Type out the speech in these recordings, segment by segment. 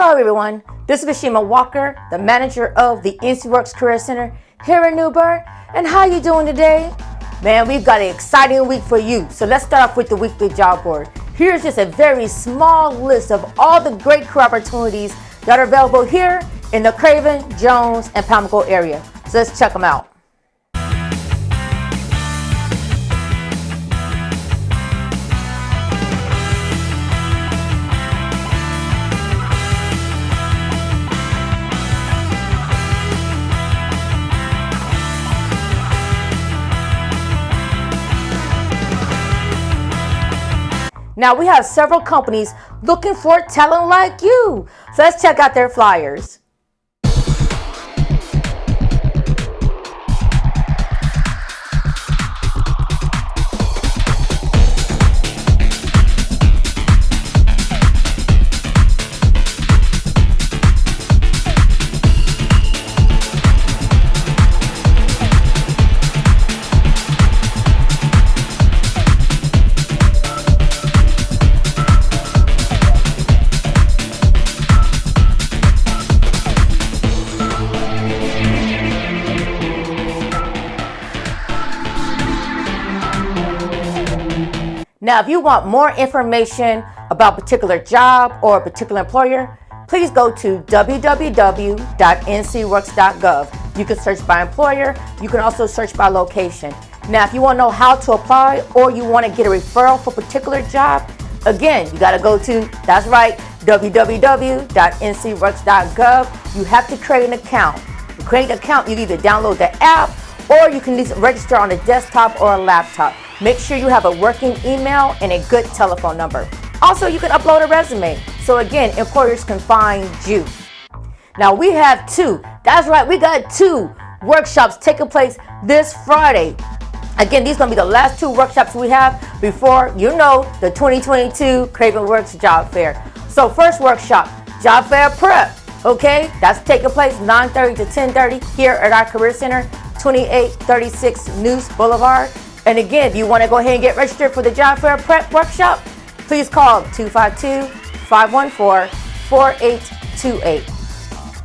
Hello everyone, this is Bashima Walker, the manager of the NCWorks Career Center here in New Bern. And how you doing today? Man, we've got an exciting week for you. So let's start off with the weekly job board. Here's just a very small list of all the great career opportunities that are available here in the Craven, Jones, and Pamlico area. So let's check them out. Now we have several companies looking for talent like you. So let's check out their flyers. Now, if you want more information about a particular job or a particular employer, please go to www.ncworks.gov. You can search by employer. You can also search by location. Now, if you want to know how to apply or you want to get a referral for a particular job, again, you got to go to, that's right, www.ncworks.gov. You have to create an account. To create an account, you either download the app or you can register on a desktop or a laptop. Make sure you have a working email and a good telephone number. Also, you can upload a resume. So again, employers can find you. Now we have that's right, we got 2 workshops taking place this Friday. Again, these are going to be the last 2 workshops we have before, the 2022 Cravenworks Job Fair. So first workshop, Job Fair Prep. Okay, that's taking place 9:30 to 10:30 here at our Career Center, 2836 Noose Boulevard. And again, if you want to go ahead and get registered for the Job Fair Prep Workshop, please call 252-514-4828.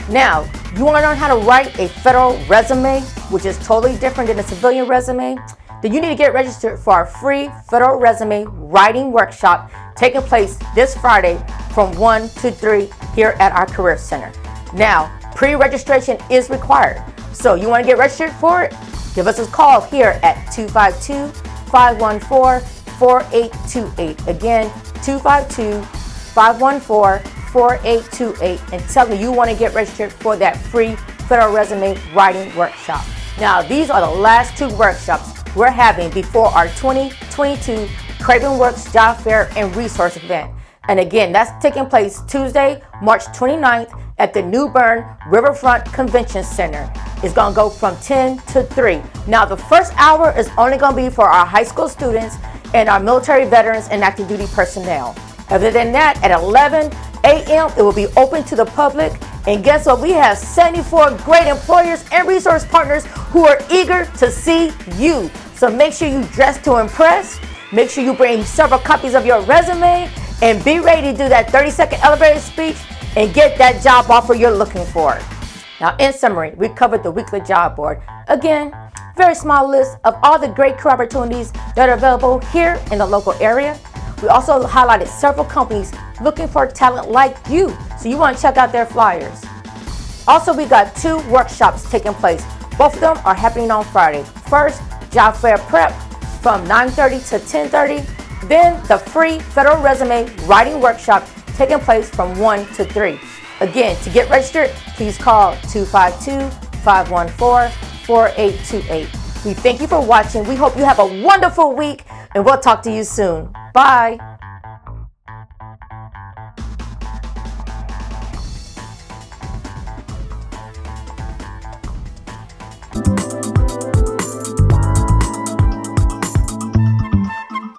Now, you want to learn how to write a federal resume, which is totally different than a civilian resume? Then you need to get registered for our free federal resume writing workshop taking place this Friday from 1 to 3 here at our Career Center. Now, pre-registration is required. So you want to get registered for it? Give us a call here at 252-514-4828. Again, 252-514-4828, and tell me you want to get registered for that free federal resume writing workshop. Now, these are the last 2 workshops we're having before our 2022 Cravenworks Job Fair and Resource event. And again, that's taking place Tuesday, March 29th at the New Bern Riverfront Convention Center. It's going to go from 10 to 3. Now, the first hour is only going to be for our high school students and our military veterans and active duty personnel. Other than that, at 11 a.m., it will be open to the public. And guess what? We have 74 great employers and resource partners who are eager to see you. So make sure you dress to impress. Make sure you bring several copies of your resume and be ready to do that 30-second elevator speech and get that job offer you're looking for. Now, in summary, we covered the weekly job board. Again, very small list of all the great career opportunities that are available here in the local area. We also highlighted several companies looking for talent like you, so you want to check out their flyers. Also, we got 2 workshops taking place. Both of them are happening on Friday. First, Job Fair Prep from 9:30 to 10:30. Then the free federal resume writing workshop taking place from 1 to 3. Again, to get registered, please call 252-514-4828. We thank you for watching. We hope you have a wonderful week, and we'll talk to you soon. Bye.